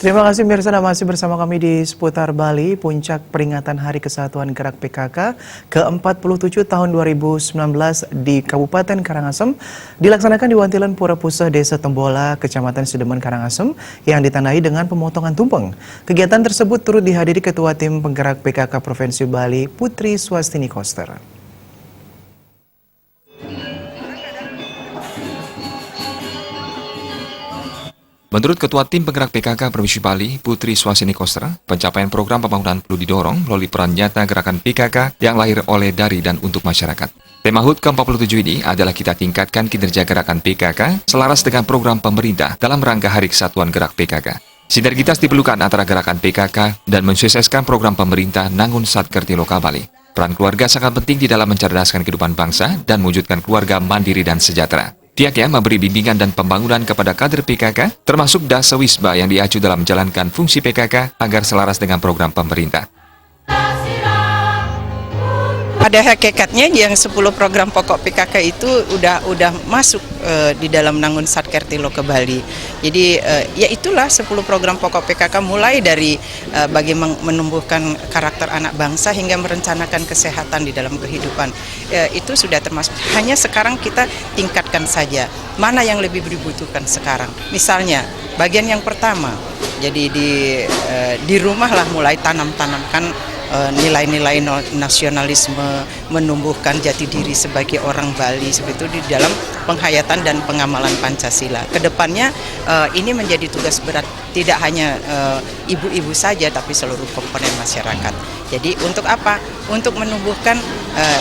Terima kasih Mirsa, masih bersama kami di seputar Bali, puncak peringatan Hari Kesatuan Gerak PKK ke-47 tahun 2019 di Kabupaten Karangasem dilaksanakan di Wantilan Pura Puseh, Desa Tembola, Kecamatan Sidemen, Karangasem yang ditandai dengan pemotongan tumpeng. Kegiatan tersebut turut dihadiri Ketua Tim Penggerak PKK Provinsi Bali, Putri Swastini Koster. Menurut Ketua Tim Penggerak PKK Provinsi Bali, Putri Swastini Koster, pencapaian program pembangunan perlu didorong melalui peran nyata gerakan PKK yang lahir oleh, dari, dan untuk masyarakat. Tema HUT ke-47 ini adalah kita tingkatkan kinerja gerakan PKK selaras dengan program pemerintah dalam rangka Hari Kesatuan Gerak PKK. Sinergitas diperlukan antara gerakan PKK dan mensukseskan program pemerintah Nangun Satkerti Loka Bali. Peran keluarga sangat penting di dalam mencerdaskan kehidupan bangsa dan mewujudkan keluarga mandiri dan sejahtera. Pihaknya memberi bimbingan dan pembangunan kepada kader PKK, termasuk Dasawisma yang diacu dalam menjalankan fungsi PKK agar selaras dengan program pemerintah. Pada hakikatnya yang 10 program pokok PKK itu udah masuk di dalam Nangun Satkerti Loka Bali. Jadi ya itulah 10 program pokok PKK, mulai dari bagaimana menumbuhkan karakter anak bangsa hingga merencanakan kesehatan di dalam kehidupan. Itu sudah termasuk. Hanya sekarang kita tingkatkan saja mana yang lebih dibutuhkan sekarang. Misalnya bagian yang pertama, jadi di rumah lah mulai tanamkan nilai-nilai nasionalisme, menumbuhkan jati diri sebagai orang Bali, seperti itu di dalam penghayatan dan pengamalan Pancasila. Kedepannya ini menjadi tugas berat tidak hanya ibu-ibu saja, tapi seluruh komponen masyarakat. Jadi untuk apa? Untuk menumbuhkan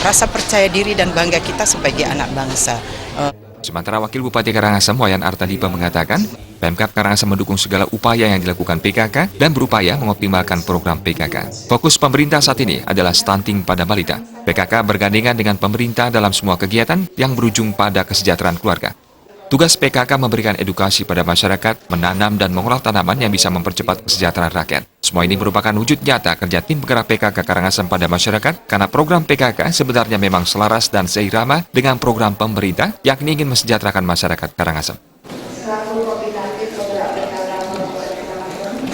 rasa percaya diri dan bangga kita sebagai anak bangsa. Sementara Wakil Bupati Karangasem, Wayan Artadipa, mengatakan, Pemkab Karangasem mendukung segala upaya yang dilakukan PKK dan berupaya mengoptimalkan program PKK. Fokus pemerintah saat ini adalah stunting pada balita. PKK bergandengan dengan pemerintah dalam semua kegiatan yang berujung pada kesejahteraan keluarga. Tugas PKK memberikan edukasi pada masyarakat, menanam dan mengolah tanaman yang bisa mempercepat kesejahteraan rakyat. Semua ini merupakan wujud nyata kerja tim penggerak PKK Karangasem pada masyarakat, karena program PKK sebenarnya memang selaras dan seirama dengan program pemerintah, yakni ingin mensejahterakan masyarakat Karangasem.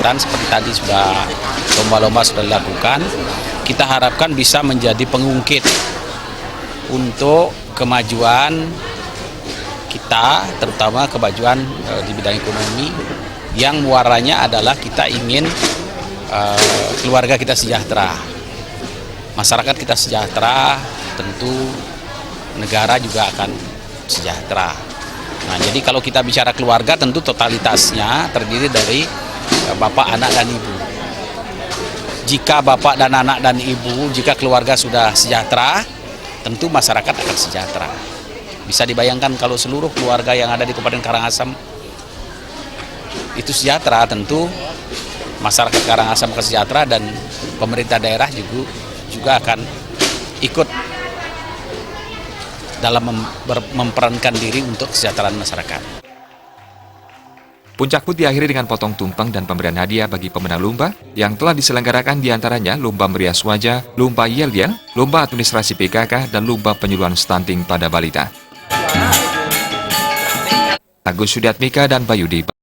Dan seperti tadi sudah lomba-lomba sudah dilakukan, kita harapkan bisa menjadi pengungkit untuk kemajuan kita, terutama kemajuan di bidang ekonomi, yang muaranya adalah kita ingin keluarga kita sejahtera, masyarakat kita sejahtera, tentu negara juga akan sejahtera. Nah, jadi kalau kita bicara keluarga, tentu totalitasnya terdiri dari bapak, anak, dan ibu. Jika bapak dan anak dan ibu, jika keluarga sudah sejahtera, tentu masyarakat akan sejahtera. Bisa dibayangkan kalau seluruh keluarga yang ada di Kabupaten Karangasem itu sejahtera, tentu masyarakat Karangasem sejahtera dan pemerintah daerah juga akan ikut dalam memperankan diri untuk kesejahteraan masyarakat. Puncak HUT diakhiri dengan potong tumpeng dan pemberian hadiah bagi pemenang lomba yang telah diselenggarakan diantaranya lomba merias wajah, lomba yel-yel, lomba administrasi PKK, dan lomba penyuluhan stunting pada balita. Agus Sudiatmika dan Bayudi.